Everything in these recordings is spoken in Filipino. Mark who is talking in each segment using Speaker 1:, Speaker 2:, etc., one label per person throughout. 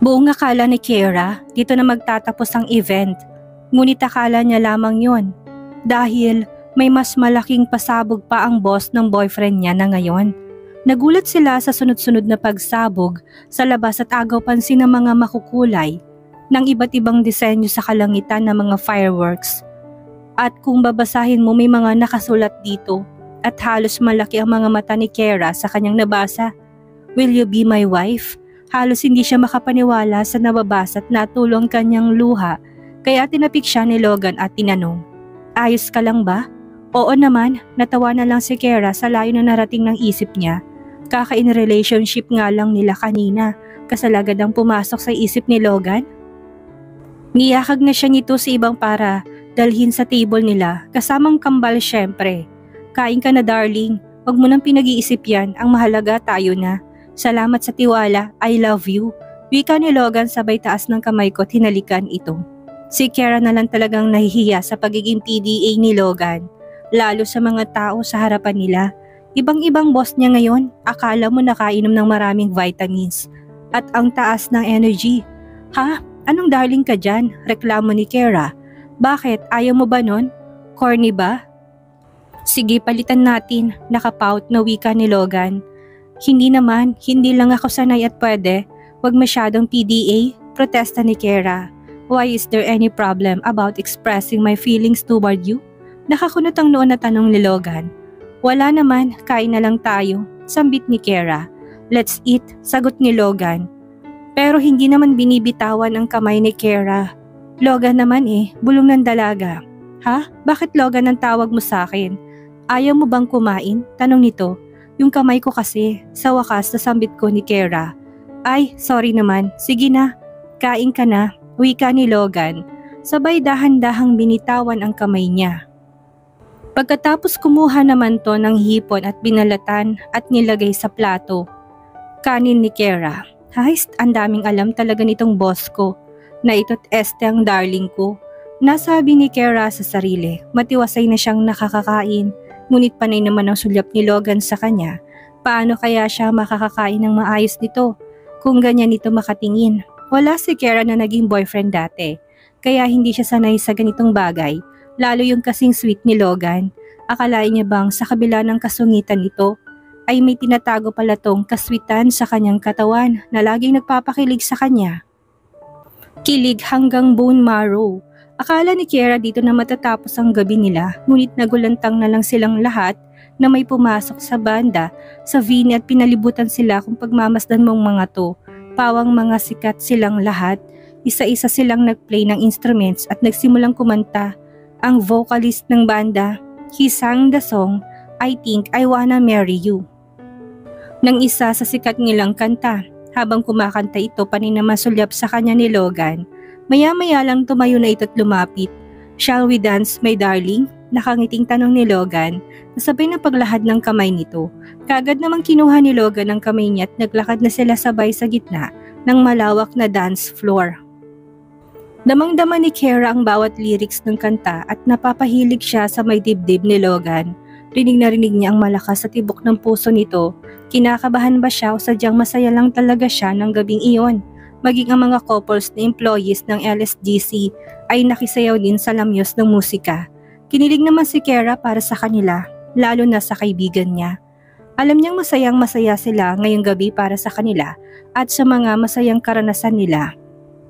Speaker 1: Buong akala ni Kiera dito na magtatapos ang event, ngunit akala niya lamang yon dahil may mas malaking pasabog pa ang boss ng boyfriend niya na ngayon. Nagulat sila sa sunod-sunod na pagsabog sa labas at agaw pansin ng mga makukulay ng iba't ibang disenyo sa kalangitan ng mga fireworks. At kung babasahin mo may mga nakasulat dito at halos malaki ang mga mata ni Kiera sa kanyang nabasa. Will you be my wife? Halos hindi siya makapaniwala sa nababasa at natulong kanyang luha kaya tinapik siya ni Logan at tinanong, "Ayos ka lang ba?" Oo naman, natawa na lang si Kiera sa layo na narating ng isip niya. Kaka-in relationship nga lang nila kanina, kasalagad ang pumasok sa isip ni Logan. Niyakag na siya nito sa ibang para dalhin sa table nila kasamang kambal syempre. Kain ka na darling, wag mo nang pinag-iisip yan, ang mahalaga tayo na. Salamat sa tiwala, I love you. Wika ni Logan sabay taas ng kamay ko at hinalikan ito. Si Kiera na lang talagang nahihiya sa pagiging PDA ni Logan, lalo sa mga tao sa harapan nila. Ibang-ibang boss niya ngayon, akala mo nakainom ng maraming vitamins at ang taas ng energy. Ha? Anong darling ka dyan? Reklamo ni Kiera. Bakit? Ayaw mo ba nun? Corny ba? Sige, palitan natin, nakapout na wika ni Logan. Hindi naman, hindi lang ako sanay at pwede. Wag masyadong PDA, protesta ni Kiera. Why is there any problem about expressing my feelings toward you? Nakakunot ang noon na tanong ni Logan. Wala naman, kain na lang tayo, sambit ni Kiera. Let's eat, sagot ni Logan. Pero hindi naman binibitawan ang kamay ni Kiera. Logan naman bulong ng dalaga. Ha? Bakit Logan ang tawag mo sa akin? Ayaw mo bang kumain? Tanong nito. Yung kamay ko kasi, sa wakas nasambit ko ni Kiera. Ay, sorry naman, sige na, kain ka na, wika ni Logan. Sabay dahan-dahang binitawan ang kamay niya. Pagkatapos kumuha naman to ng hipon at binalatan at nilagay sa plato. Kanin ni Kiera. Haist, ang daming alam talaga nitong boss ko na ito't este ang darling ko. Nasabi ni Kiera sa sarili, matiwasay na siyang nakakakain, ngunit panay naman ang sulyap ni Logan sa kanya. Paano kaya siya makakakain ng maayos nito kung ganyan ito makatingin? Wala si Kiera na naging boyfriend dati, kaya hindi siya sanay sa ganitong bagay. Lalo yung kasing sweet ni Logan. Akalain niya bang sa kabila ng kasungitan ito ay may tinatago pala tong kaswitan sa kanyang katawan na laging nagpapakilig sa kanya. Kilig hanggang bone marrow. Akala ni Kiera dito na matatapos ang gabi nila, ngunit nagulantang na lang silang lahat na may pumasok sa banda sa Vini at pinalibutan sila kung pagmamasdan mong mga to. Pawang mga sikat silang lahat. Isa-isa silang nagplay ng instruments at nagsimulang kumanta. Ang vocalist ng banda, he sang the song, I Think I Wanna Marry You. Nang isa sa sikat nilang kanta, habang kumakanta ito paninamasulyap sa kanya ni Logan, maya-maya lang tumayo na ito't lumapit. Shall we dance, my darling? Nakangiting tanong ni Logan, nasabay ng paglahad ng kamay nito. Kaagad namang kinuha ni Logan ang kamay niya at naglakad na sila sabay sa gitna ng malawak na dance floor. Damang-dama ni Kiera ang bawat lyrics ng kanta at napapahilig siya sa may dibdib ni Logan. Rinig na rinig niya ang malakas sa tibok ng puso nito. Kinakabahan ba siya o sadyang masaya lang talaga siya ng gabing iyon? Maging ang mga couples na employees ng LSGC ay nakisayaw din sa lamyos ng musika. Kinilig naman si Kiera para sa kanila, lalo na sa kaibigan niya. Alam niyang masayang masaya sila ngayong gabi para sa kanila at sa mga masayang karanasan nila.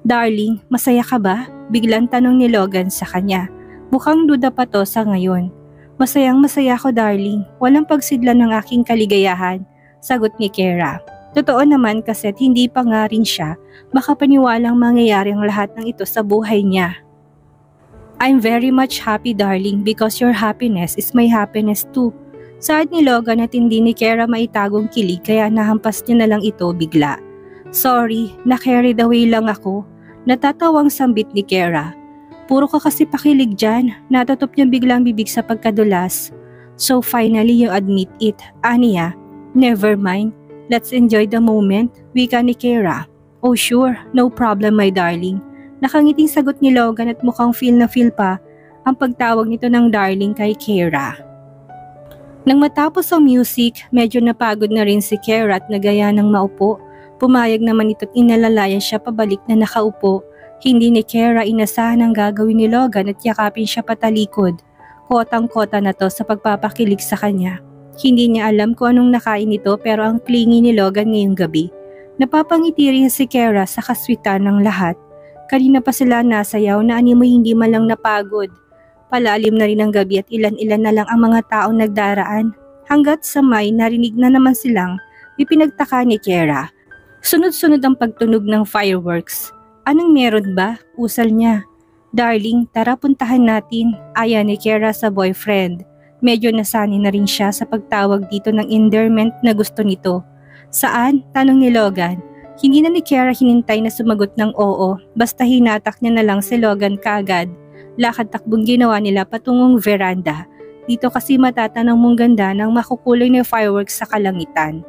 Speaker 1: Darling, masaya ka ba? Biglang tanong ni Logan sa kanya. Mukhang duda pa to sa ngayon. Masayang masaya ko darling, walang pagsidlan ng aking kaligayahan, sagot ni Kiera. Totoo naman kase't hindi pa nga rin siya makapaniwalang mangyayari ang lahat ng ito sa buhay niya. I'm very much happy darling because your happiness is my happiness too. Saad ni Logan at hindi ni Kiera maitagong kilig kaya nahampas niya na lang ito bigla. Sorry, na-carried away lang ako. Natatawang sambit ni Kiera. Puro ka kasi pakilig dyan, natutop niyang biglang bibig sa pagkadulas. So finally you admit it, Aniya. Never mind, let's enjoy the moment, wika ni Kiera. Oh sure, no problem my darling. Nakangiting sagot ni Logan at mukhang feel na feel pa ang pagtawag nito ng darling kay Kiera. Nang matapos ang music, medyo napagod na rin si Kiera at nagaya ng maupo. Pumayag naman ito't inalalayan siya pabalik na nakaupo. Hindi ni Kara inasahan ang gagawin ni Logan at yakapin siya patalikod. Kotang-kota na to sa pagpapakilig sa kanya. Hindi niya alam kung anong nakain ito pero ang clingy ni Logan ngayong gabi. Napapangiti rin si Kara sa kaswitan ng lahat. Kanina pa sila nasayaw na animoy hindi man lang napagod. Palalim na rin ang gabi at ilan-ilan na lang ang mga taong nagdaraan. Hanggat sa may narinig na naman silang ipinagtaka ni Kara. Sunod-sunod ang pagtunog ng fireworks. Anong meron ba? Usal niya. Darling, tara puntahan natin. Aya ni Kara sa boyfriend. Medyo nasanay na rin siya sa pagtawag dito ng endearment na gusto nito. Saan? Tanong ni Logan. Hindi na ni Kara hinintay na sumagot ng oo. Basta hinatak niya na lang si Logan kaagad. Lakad-takbong ginawa nila patungong veranda. Dito kasi matatanang mong ganda ng makukulay na fireworks sa kalangitan.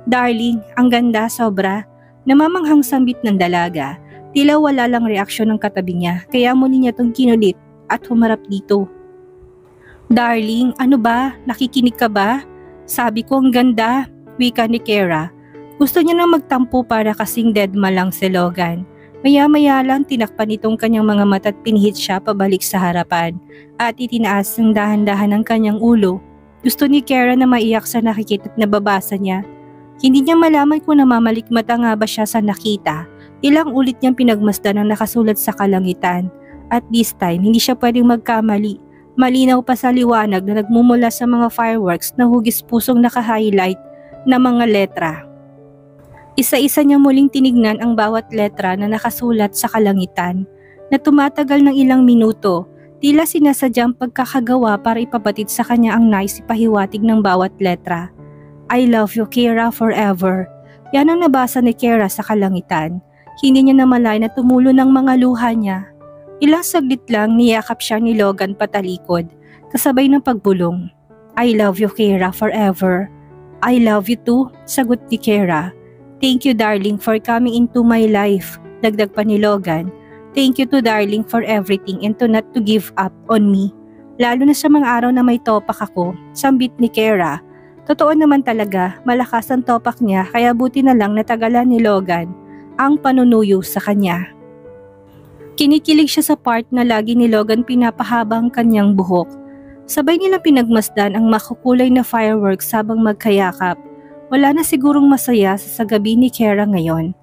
Speaker 1: Darling, ang ganda sobra. Namamanghang sambit ng dalaga. Tila wala lang reaksyon ng katabi niya, kaya muli niya itong kinulit at humarap dito. Darling, ano ba? Nakikinig ka ba? Sabi ko ang ganda, wika ni Kara. Gusto niya nang magtampo para kasing deadma lang si Logan. Maya-maya lang tinakpan itong kanyang mga mata at pinihit siya pabalik sa harapan at itinaas ng dahan-dahan ang kanyang ulo. Gusto ni Kara na maiyak sa nakikita at nababasa niya. Hindi niya malaman kung namamalikmata nga ba siya sa nakita. Ilang ulit niyang pinagmasdan ang nakasulat sa kalangitan. At this time, hindi siya pwedeng magkamali. Malinaw pa sa liwanag na nagmumula sa mga fireworks na hugis pusong naka-highlight na mga letra. Isa-isa niya muling tinignan ang bawat letra na nakasulat sa kalangitan na tumatagal ng ilang minuto. Tila sinasadyang pagkakagawa para ipabatid sa kanya ang nais ipahiwatig ng bawat letra. I love you, Kara, forever. Yan ang nabasa ni Kara sa kalangitan. Hindi niya namalay na tumulo ng mga luha niya. Ilang saglit lang niyakap siya ni Logan patalikod, kasabay ng pagbulong. I love you, Kara, forever. I love you too, sagot ni Kara. Thank you, darling, for coming into my life, dagdag pa ni Logan. Thank you to darling for everything and to not to give up on me. Lalo na sa mga araw na may topak ako, sambit ni Kara. Totoo naman talaga, malakas ang topak niya kaya buti na lang natagalan ni Logan ang panunuyo sa kanya. Kinikilig siya sa part na lagi ni Logan pinapahaba ang kanyang buhok. Sabay nilang pinagmasdan ang makukulay na fireworks habang magkayakap. Wala na sigurong masaya sa gabi ni Kara ngayon.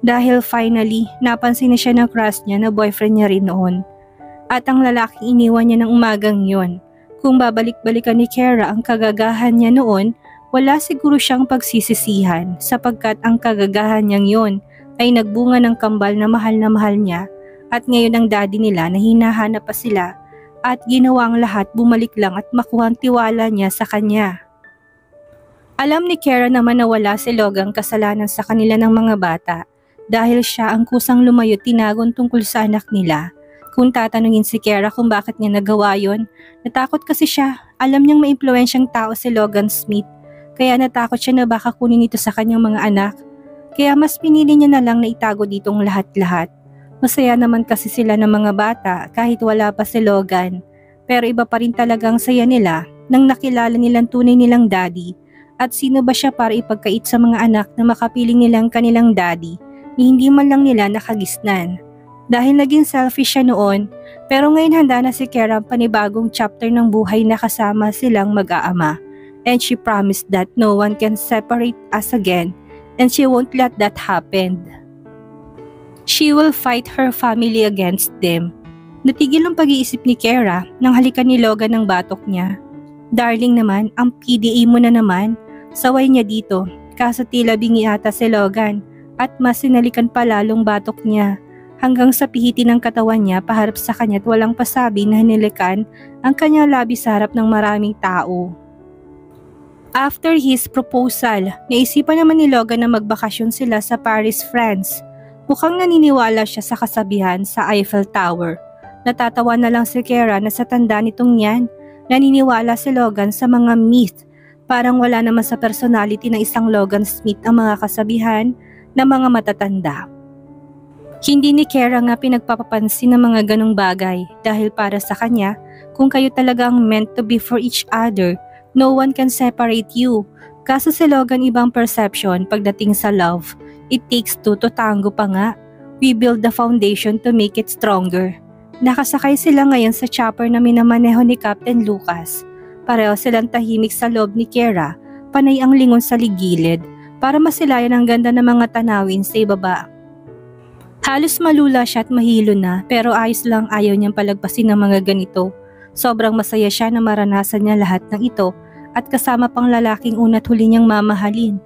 Speaker 1: Dahil finally, napansin na siya ng crush niya na boyfriend niya rin noon. At ang lalaking iniwan niya ng umagang yon. Kung babalik-balikan ni Kara ang kagagahan niya noon, wala siguro siyang pagsisisihan sapagkat ang kagagahan niyang yon ay nagbunga ng kambal na mahal niya at ngayon ang daddy nila na hinahanap pa sila at ginawa ang lahat bumalik lang at makuha ang tiwala niya sa kanya. Alam ni Kara naman na wala si Logan kasalanan sa kanila ng mga bata dahil siya ang kusang lumayo tinagon tungkol sa anak nila. Kung tatanungin si Kara kung bakit niya nagawa yon, natakot kasi siya. Alam niyang maimpluwensyang tao si Logan Smith kaya natakot siya na baka kunin ito sa kanyang mga anak. Kaya mas pinili niya na lang na itago ditong lahat-lahat. Masaya naman kasi sila ng mga bata kahit wala pa si Logan. Pero iba pa rin talagang saya nila nang nakilala nilang tunay nilang daddy. At sino ba siya para ipagkait sa mga anak na makapiling nilang kanilang daddy ni hindi man lang nila nakagisnan. Dahil naging selfish siya noon, pero ngayon handa na si Kara ang panibagong chapter ng buhay na kasama silang mag-aama. And she promised that no one can separate us again. And she won't let that happen. She will fight her family against them. Natigil ang pag-iisip ni Kara nang halikan ni Logan ng batok niya. Darling naman, ang PDA mo na naman. Saway niya dito, kaso tila bingi ata si Logan at mas sinalikan pa lalong batok niya. Hanggang sa pihitin ng katawan niya paharap sa kanya at walang pasabi na hinilikan ang kanyang labi sa harap ng maraming tao. After his proposal, naisipan naman ni Logan na magbakasyon sila sa Paris, France. Mukhang naniniwala siya sa kasabihan sa Eiffel Tower. Natatawa na lang si Kara na sa tanda nitong yan, naniniwala si Logan sa mga myth. Parang wala naman sa personality ng isang Logan Smith ang mga kasabihan ng mga matatanda. Hindi ni Kara nga pinagpapapansin ng mga ganong bagay dahil para sa kanya, kung kayo talagang meant to be for each other, no one can separate you. Kaso si Logan ibang perception pagdating sa love. It takes two to tango pa nga. We build the foundation to make it stronger. Nakasakay sila ngayon sa chopper na minamaneho ni Captain Lucas. Pareho silang tahimik sa loob ni Kiera, panay ang lingon sa ligilid para masilayan ang ganda ng mga tanawin sa ibaba. Halos malula siya at mahilo na pero ayos lang, ayaw niyang palagpasin ng mga ganito. Sobrang masaya siya na maranasan niya lahat ng ito at kasama pang lalaking una't huli niyang mamahalin.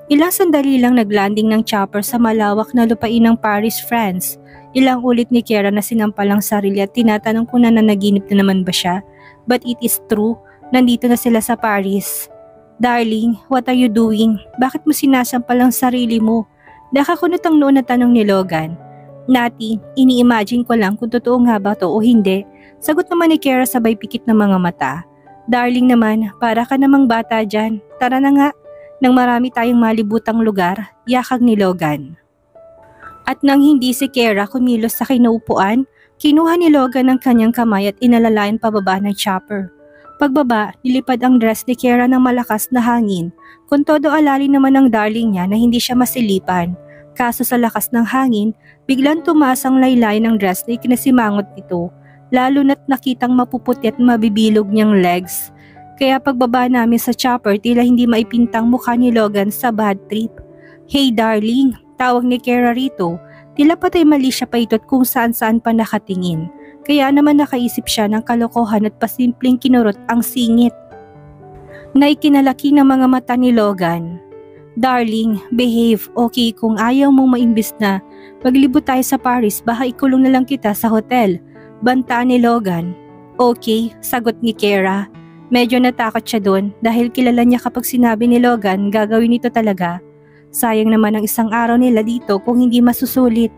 Speaker 1: Ilang sandali lang naglanding ng chopper sa malawak na lupain ng Paris, France. Ilang ulit ni Kiera na sinampalang sarili at tinatanong kung nananaginip na naman ba siya. But it is true, nandito na sila sa Paris. Darling, what are you doing? Bakit mo sinasampal ang sarili mo? Nakakunot ang noon na tanong ni Logan. Nati, ini-imagine ko lang kung totoo nga ba to o hindi. Sagot naman ni Kiera sabay pikit ng mga mata. Darling naman, para ka namang bata dyan. Tara na nga. Nang marami tayong malibutang lugar, yakag ni Logan. At nang hindi si Kiera kumilos sa kinaupuan, kinuha ni Logan ang kanyang kamay at inalalayan pababa ng chopper. Pagbaba, nilipad ang dress ni Kiera ng malakas na hangin, kung todo alali naman ng darling niya na hindi siya masilipan. Kaso sa lakas ng hangin, biglang tumaas ang laylay ng dress na ikinasimangot nito, lalo na't nakitang mapuputi at mabibilog niyang legs. Kaya pagbaba namin sa chopper, tila hindi maipintang mukha ni Logan sa bad trip. Hey darling, tawag ni Kiera rito. Tila patay mali siya paitot kung saan-saan pa nakatingin. Kaya naman nakaisip siya ng kalokohan at pasimpleng kinurot ang singit na ikinalaki ng mga mata ni Logan. Darling, behave, okay, kung ayaw mong maimbis na maglibot tayo sa Paris, baka ikulong na lang kita sa hotel. Banta ni Logan. Okay, sagot ni Kiera. Medyo natakot siya doon dahil kilala niya kapag sinabi ni Logan gagawin ito talaga. Sayang naman ang isang araw nila dito kung hindi masusulit.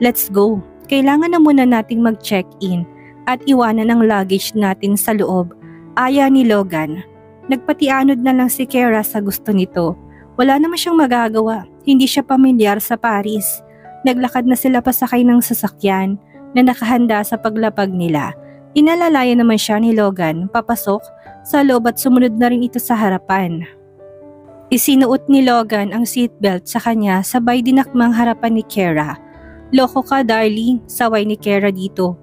Speaker 1: Let's go. Kailangan na muna nating mag-check-in at iwanan ang luggage natin sa loob. Aya ni Logan. Nagpatianod na lang si Kiera sa gusto nito. Wala naman siyang magagawa. Hindi siya pamilyar sa Paris. Naglakad na sila pasakay ng sasakyan na nakahanda sa paglapag nila. Inalalaya naman siya ni Logan papasok sa loob at sumunod na rin ito sa harapan. Isinuot ni Logan ang seatbelt sa kanya sabay dinakmang harapan ni Kiera. Loko ka darling, saway ni Kiera dito.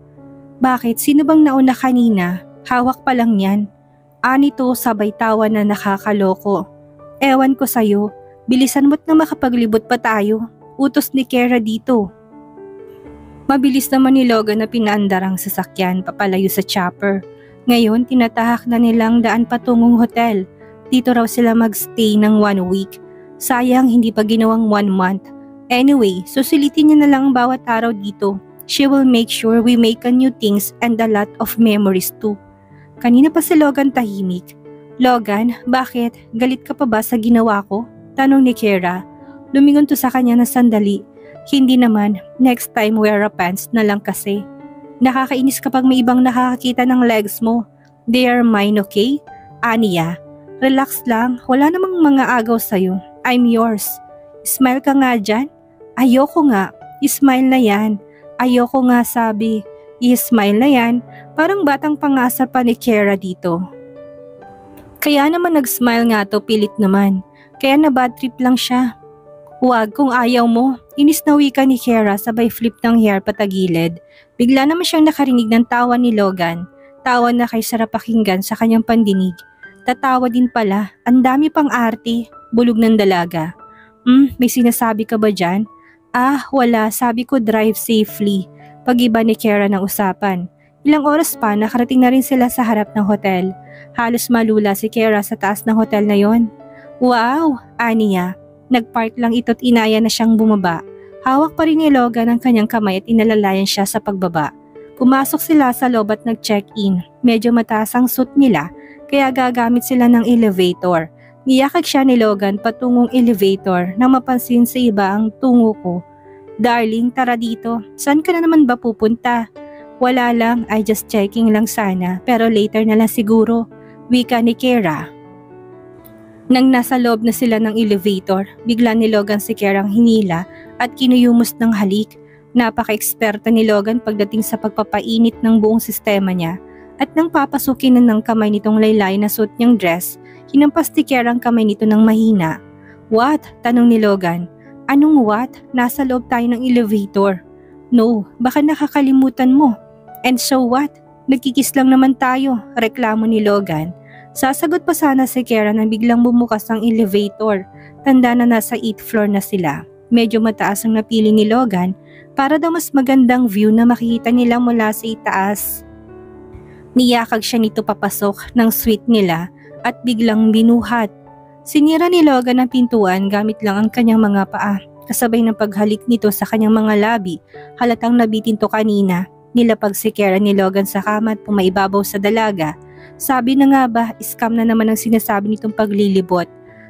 Speaker 1: Bakit? Sino bang nauna kanina? Hawak pa lang yan. Anito sabay tawa na nakakaloko. Ewan ko sayo, bilisan mo't na makapaglibot pa tayo. Utos ni Kiera dito. Mabilis naman ni Logan na pinaandar ang sasakyan papalayo sa chopper. Ngayon, tinatahak na nilang daan patungong hotel. Dito raw sila magstay ng 1 week. Sayang hindi pa ginawang 1 month. Anyway, susulitin niya na lang bawat araw dito. She will make sure we make a new things and a lot of memories too. Kanina pa si Logan tahimik. Logan, bakit? Galit ka pa ba sa ginawa ko? Tanong ni Kiera. Lumingon to sa kanya na sandali. Hindi naman, next time wear a pants na lang kasi. Nakakainis kapag may ibang nakakakita ng legs mo. They are mine, okay? Aniya, relax lang, wala namang mga agaw sa'yo. I'm yours. Smile ka nga dyan. Ayoko nga, smile na yan. Ayoko nga sabi, i-smile na yan. Parang batang pangasa pa ni Kiera dito. Kaya naman nag-smile nga to, pilit naman. Kaya na bad trip lang siya. Huwag kung ayaw mo. Inis na wika ni Kiera sabay flip ng hair patagilid. Bigla naman siyang nakarinig ng tawa ni Logan. Tawa na kay sarap pakinggan sa kanyang pandinig. Tatawa din pala. Ang dami pang arte. Bulog ng dalaga. May sinasabi ka ba dyan? Ah, wala. Sabi ko drive safely. Pag-iba ni Kiera ng usapan. Ilang oras pa nakarating na rin sila sa harap ng hotel. Halos malula si Kiera sa taas ng hotel na yon. Wow! Aniya. Nagpark lang ito't inaya na siyang bumaba. Hawak pa rin ni Logan ang kanyang kamay at inalalayan siya sa pagbaba. Pumasok sila sa loob at nag-check-in. Medyo mataas ang suit nila kaya gagamit sila ng elevator. Niyakag siya ni Logan patungong elevator nang mapansin sa iba ang tungo ko. Darling, tara dito. Saan ka na naman ba pupunta? Wala lang, I just checking lang sana pero later na lang siguro. Wika ni Kiera. Nang nasa loob na sila ng elevator, bigla ni Logan si Kiera ang hinila at kinuyumos ng halik. Napaka-eksperta ni Logan pagdating sa pagpapainit ng buong sistema niya at nang papasukin na ng kamay nitong laylay na suot niyang dress, hinampas ni Kiera ang kamay nito ng mahina. What? Tanong ni Logan. Anong what? Nasa loob tayo ng elevator. No, baka nakakalimutan mo. And so what? Nagkikis lang naman tayo, reklamo ni Logan. Sasagot pa sana si Kara nang biglang bumukas ang elevator. Tanda na nasa 8th floor na sila. Medyo mataas ang napili ni Logan para daw mas magandang view na makikita nila mula sa itaas. Niyakag siya nito papasok ng suite nila at biglang binuhat. Sinira ni Logan ang pintuan gamit lang ang kanyang mga paa. Kasabay ng paghalik nito sa kanyang mga labi, halatang nabitin to kanina. Nilapag si Kara ni Logan sa kama at pumaibabaw sa dalaga. Sabi na nga ba, scam na naman ang sinasabi nitong paglilibot.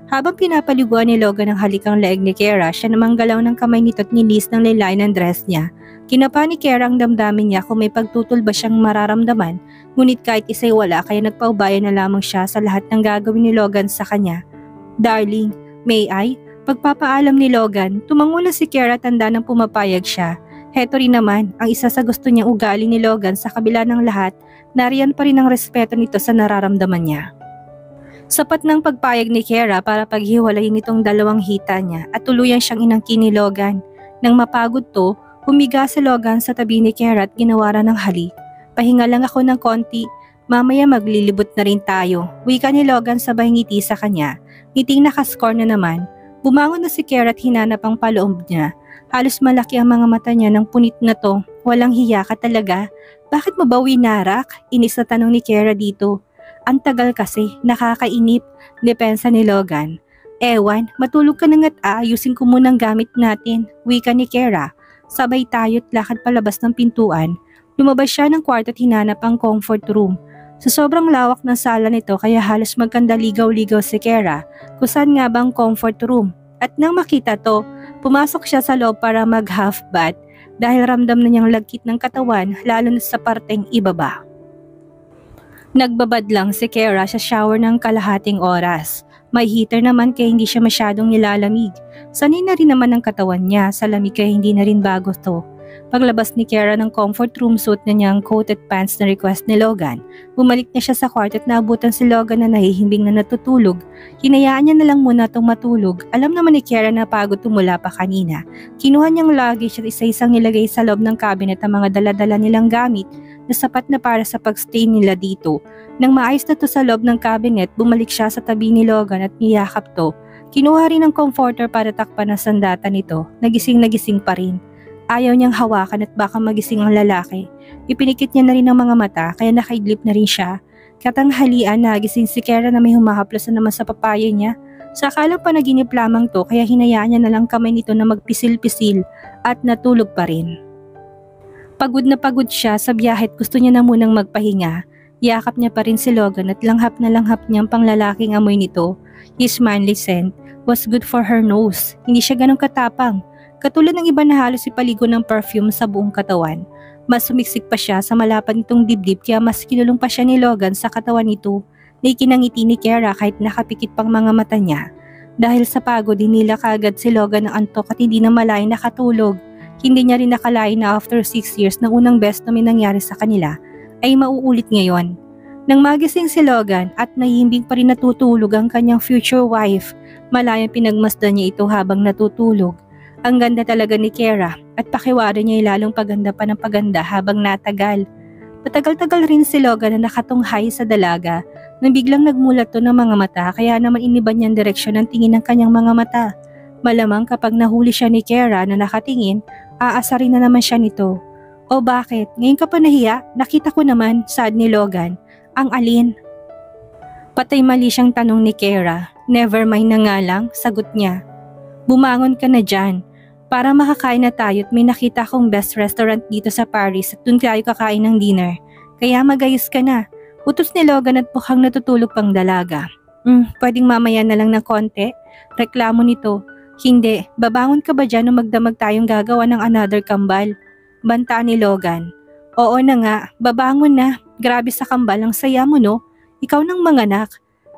Speaker 1: Habang pinapaliguan ni Logan ang halikang leeg ni Kara, siya namang galaw ng kamay nito at nilis ng lilain ng dress niya. Kinapa ni Kara ang damdamin niya kung may pagtutol ba siyang mararamdaman, ngunit kahit isa'y wala kaya nagpaubayan na lamang siya sa lahat ng gagawin ni Logan sa kanya. Darling, may I? Pagpapaalam ni Logan, tumango na si Kara tanda ng pumapayag siya. Heto rin naman, ang isa sa gusto niyang ugali ni Logan sa kabila ng lahat, nariyan pa rin ang respeto nito sa nararamdaman niya. Sapat ng pagpayag ni Kara para paghiwalayin itong dalawang hita niya at tuluyang siyang inangkin ni Logan. Nang mapagod to, humiga si Logan sa tabi ni Kara at ginawara ng halik. Pahinga lang ako ng konti, mamaya maglilibot na rin tayo. Wika ni Logan sabay ngiti sa kanya. Ngiting nakascore na naman. Bumangon na si Kara at hinanap ang paloob niya. Halos malaki ang mga mata niya ng punit na to. Walang hiya ka talaga. Bakit mo ba winarak? Inis na tanong ni Kara dito. Ang tagal kasi, nakakainip. Depensa ni Logan. Ewan, matulog ka na nga't aayusin ko muna ang gamit natin. Wika ni Kara. Sabay tayo't lakad palabas ng pintuan. Lumabas siya ng kwarto at hinanap ang comfort room. Sa sobrang lawak ng sala nito kaya halos magkandaligaw-ligaw si Kara kung saan nga bang comfort room. At nang makita to, pumasok siya sa loob para mag-half bath dahil ramdam na niyang lagkit ng katawan lalo na sa parteng ibaba. Nagbabad lang si Kara sa shower ng kalahating oras. May heater naman kaya hindi siya masyadong nilalamig. Sanay na rin naman ang katawan niya sa lamig kaya hindi na rin bago to. Paglabas ni Kara ng comfort room, suot na niya ang coated pants na request ni Logan. Bumalik na siya sa kwarto at naabutan si Logan na nahihimbing na natutulog. Hinayaan niya na lang muna itong matulog. Alam naman ni Kara na pagod tumula pa kanina. Kinuha niyang luggage at isa-isang nilagay sa loob ng cabinet ang mga dala-dala nilang gamit na sapat na para sa pagstay nila dito. Nang maayos na to sa loob ng cabinet, bumalik siya sa tabi ni Logan at niyakap to. Kinuha rin ang comforter para takpan ang sandata nito. Nagising pa rin. Ayaw niyang hawakan at baka magising ang lalaki. Ipinikit niya na rin ang mga mata kaya nakaidlip na rin siya. Katanghalian nagising si Kara na may humahaplos na naman sa papaya niya. Sa akalang panaginip lamang to kaya hinayaan niya na lang kamay nito na magpisil-pisil at natulog pa rin. Pagod na pagod siya sa biyahe at gusto niya na munang magpahinga. Yakap niya pa rin si Logan at langhap na langhap niyang panglalaking amoy nito. His manly scent was good for her nose. Hindi siya ganong katapang. Katulad ng iba na halos ipaligo ng perfume sa buong katawan. Mas sumiksik pa siya sa malapad nitong dibdib kaya mas kinulong pa siya ni Logan sa katawan nito na ikinangiti ni Kara kahit nakapikit pang mga mata niya. Dahil sa pagod, hinila kaagad si Logan ng antok at hindi na malayan nakatulog. Hindi niya rin nakalain na after 6 years na unang best na may nangyari sa kanila ay mauulit ngayon. Nang magising si Logan at nahihimbing pa rin natutulog ang kanyang future wife, malayang pinagmasdan niya ito habang natutulog. Ang ganda talaga ni Kara at pakiwari niya ay lalong paganda pa ng paganda habang natagal. Patagal-tagal rin si Logan na nakatunghay sa dalaga nang biglang nagmulat to ng mga mata kaya naman iniban niyang direksyon ng tingin ng kanyang mga mata. Malamang kapag nahuli siya ni Kara na nakatingin, aasarin na naman siya nito. O bakit? Ngayon ka pa nahiya? Nakita ko naman, sad ni Logan. Ang alin? Patay mali siyang tanong ni Kara. Never mind na nga lang, sagot niya. Bumangon ka na dyan. Para makakain na tayo at may nakita akong best restaurant dito sa Paris at dun tayo kakain ng dinner. Kaya magayos ka na. Utos ni Logan at mukhang natutulog pang dalaga. Pwedeng mamaya na lang ng konti? Reklamo nito. Hindi, babangon ka ba dyan o magdamag tayong gagawa ng another kambal? Banta ni Logan. Oo na nga, babangon na. Grabe sa kambal, ang saya mo no? Ikaw nang manganak.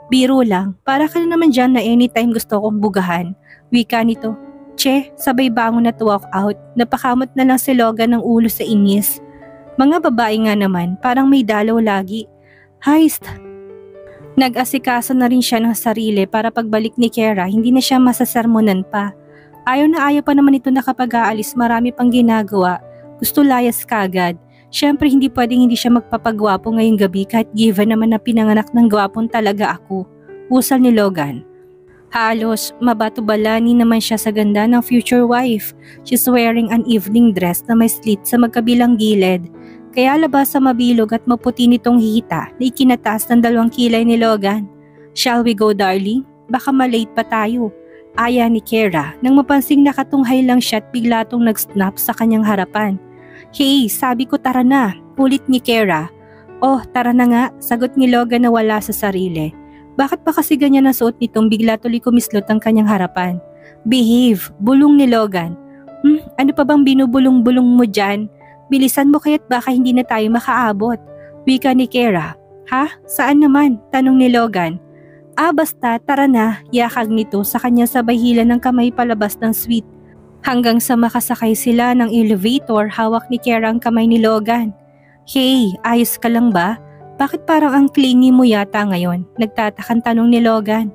Speaker 1: Biro lang, para ka na naman dyan na anytime gusto kong bugahan. Wika nito. Che, sabay bangon at walk out. Napakamot na lang si Logan ng ulo sa inis. Mga babae nga naman, parang may dalaw lagi. Heist! Nag-asikaso na rin siya ng sarili para pagbalik ni Kara, hindi na siya masasermonan pa. Ayaw na ayaw pa naman ito na kapag aalis marami pang ginagawa. Gusto layas kagad. Syempre hindi pwedeng hindi siya magpapagwapo ngayong gabi kahit given naman na pinanganak ng gwapon talaga ako. Usal ni Logan. Halos mabato-balani naman siya sa ganda ng future wife. She's wearing an evening dress na may slit sa magkabilang gilid. Kaya labas sa mabilog at maputi nitong hita na ikinataas ng 2 kilay ni Logan. Shall we go darling? Baka malate pa tayo. Aya ni Kara nang mapansing nakatunghay lang siya at bigla tong nag-snap sa kanyang harapan. Hey, sabi ko tara na, ulit ni Kara. Oh, tara na nga, sagot ni Logan na wala sa sarili. Bakit ba kasi ganyan ang suot nitong bigla tuloy kumislot ang kanyang harapan? Behave, bulong ni Logan. Ano pa bang binubulong-bulong mo dyan? Bilisan mo kaya't baka hindi na tayo makaabot. Wika ni Kara. Ha? Saan naman? Tanong ni Logan. Basta tara na, yakag nito sa kanya sabay hila ng kamay palabas ng suite. Hanggang sa makasakay sila ng elevator, hawak ni Kara ang kamay ni Logan. Hey, ayos ka lang ba? Bakit parang ang clingy mo yata ngayon? Nagtatakang tanong ni Logan.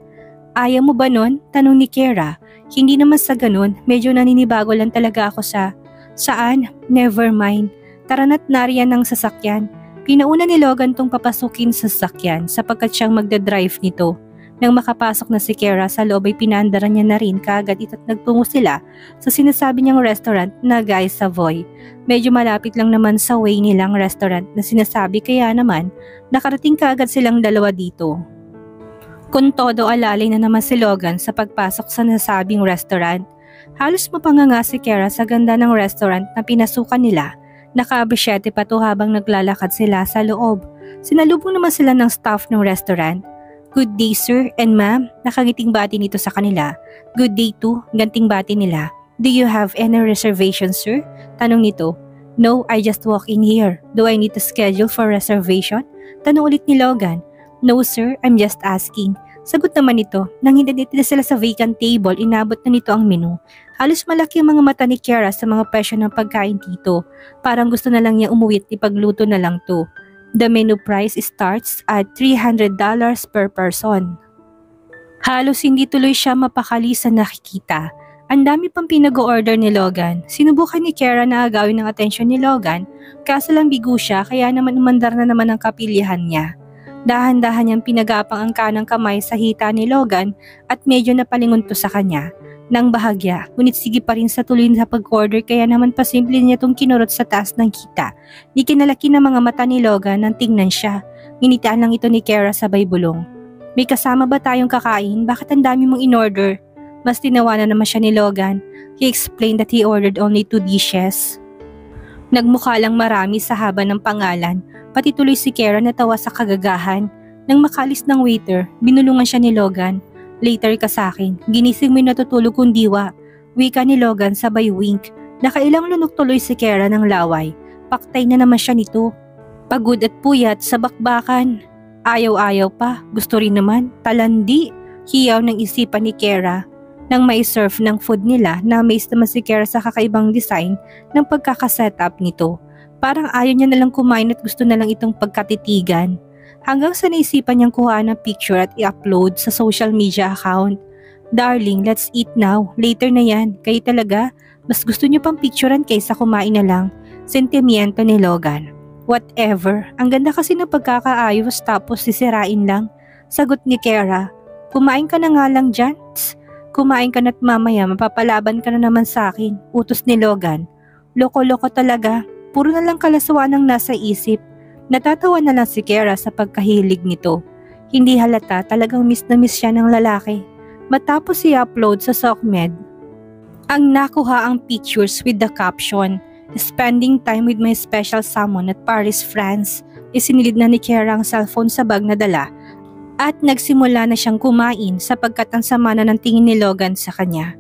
Speaker 1: Ayaw mo ba nun? Tanong ni Kara. Hindi naman sa ganun, medyo naninibago lang talaga ako sa... Saan? Never mind. Tara na't nariyan ng sasakyan. Pinauna ni Logan tong papasukin sa sasakyan sapagkat siyang magdadrive nito. Nang makapasok na si Kara sa loob ay pinaandaran niya na rin kaagad ito't nagtungo sila sa sinasabi niyang restaurant na Guy Savoy. Medyo malapit lang naman sa way nilang restaurant na sinasabi kaya naman nakarating kaagad silang dalawa dito. Kung todo alalay na naman si Logan sa pagpasok sa nasabing restaurant. Halos mapanganga si Kara sa ganda ng restaurant na pinasukan nila. Naka-abrisyete pa to habang naglalakad sila sa loob. Sinalubong naman sila ng staff ng restaurant. Good day sir and ma'am, nakangiting bati nito sa kanila. Good day too, ganting bati nila. Do you have any reservations sir? Tanong nito. No, I just walk in here. Do I need to schedule for reservation? Tanong ulit ni Logan. No sir, I'm just asking. Sagot naman nito, nang hindi na sila sa vacant table, inabot na nito ang menu. Halos malaki ang mga mata ni Kara sa mga presyo ng pagkain dito. Parang gusto na lang niya umuwi at ipagluto na lang to. The menu price starts at $300 per person. Halos hindi tuloy siya mapakali sa nakikita. Ang dami pang pinag-order ni Logan. Sinubukan ni Kara na agawin ng atensyon ni Logan, kaso lang bigo siya kaya naman umandar na naman ang kapilihan niya. Dahan-dahan niyang pinagapang ang kanang kamay sa hita ni Logan at medyo napalingon to sa kanya. Nang bahagya, ngunit sige pa rin sa tuloy sa pag-order kaya naman pasimple niya itong kinurot sa taas ng kita. Di kinalaki ng mga mata ni Logan nang tingnan siya. Nginitaan lang ito ni Kara sabay bulong. May kasama ba tayong kakain? Bakit ang dami mong in-order? Mas tinawanan naman siya ni Logan. He explained that he ordered only 2 dishes. Nagmukha lang marami sa haba ng pangalan. Pati tuloy si Kara natawa sa kagagahan. Nang makalis ng waiter, binulungan siya ni Logan. Later ka sa akin, ginising mo yung natutulog kong diwa. Wika ni Logan sabay wink. Nakailang lunok tuloy si Kara ng laway. Paktay na naman siya nito. Pagod at puyat sa bakbakan. Ayaw-ayaw pa, gusto rin naman, talandi. Hiyaw ng isipan ni Kara. Nang mai-serve ng food nila, na-amaze naman si Kara sa kakaibang design ng pagkakasetup nito. Parang ayaw niya nalang kumain at gusto na lang itong pagkatitigan. Hanggang sa naisipan niyang kuha ng picture at i-upload sa social media account. Darling, let's eat now. Later na yan. Kayo talaga, mas gusto niyo pang picturean kaysa kumain na lang. Sentimiento ni Logan. Whatever. Ang ganda kasi ng pagkakaayos tapos sisirain lang. Sagot ni Kara. Kumain ka na nga lang dyan. Tss, kumain ka na't mamaya mapapalaban ka na naman sa akin. Utos ni Logan. Loko-loko talaga. Puro na lang kalaswaan ang nasa isip. Natatawa na lang si Kara sa pagkahilig nito. Hindi halata talagang miss na miss siya ng lalaki. Matapos i-upload sa SOCMED, ang nakuha ang pictures with the caption, Spending time with my special someone at Paris, France. Isinilid na ni Kara ang cellphone sa bag na dala at nagsimula na siyang kumain sapagkat ang sama na ng tingin ni Logan sa kanya.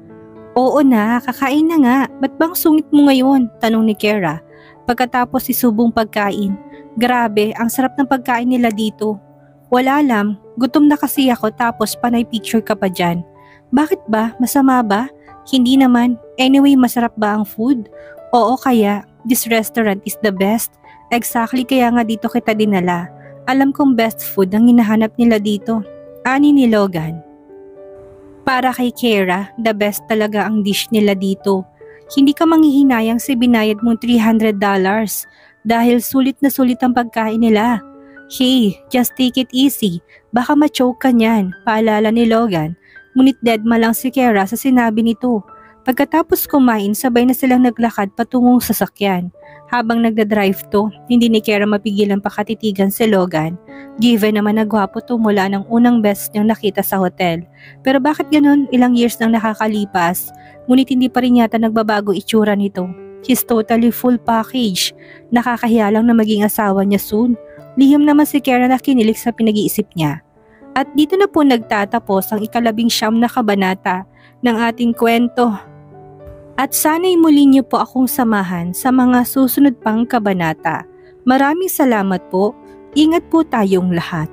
Speaker 1: Oo na, kakain na nga. Ba't bang sungit mo ngayon? Tanong ni Kara. Pagkatapos isubong pagkain. Grabe, ang sarap ng pagkain nila dito. Wala lang, gutom na kasi ako tapos panay picture ka pa dyan. Bakit ba? Masama ba? Hindi naman. Anyway, masarap ba ang food? Oo kaya, this restaurant is the best. Exactly kaya nga dito kita dinala. Alam kong best food ang hinahanap nila dito. Ani ni Logan. Para kay Kara, the best talaga ang dish nila dito. Hindi ka manghihinayang sa binayad mong $300 dahil sulit na sulit ang pagkain nila. Hey, just take it easy. Baka ma-choke ka niyan, paalala ni Logan. Ngunit deadma lang si Kara sa sinabi nito. Pagkatapos kumain, sabay na silang naglakad patungong sasakyan. Habang nagdadrive to, hindi ni Kara mapigilan pakatitigan si Logan. Given naman na gwapo to mula ng unang beses niyang nakita sa hotel. Pero bakit ganun? Ilang years nang nakakalipas, ngunit hindi pa rin yata nagbabago itsura nito. He's totally full package. Nakakahiya lang na maging asawa niya soon. Lihim naman si Kara na kinilig sa pinag-iisip niya. At dito na po nagtatapos ang 19 na kabanata ng ating kwento. At sana'y muli niyo po akong samahan sa mga susunod pang kabanata. Maraming salamat po. Ingat po tayong lahat.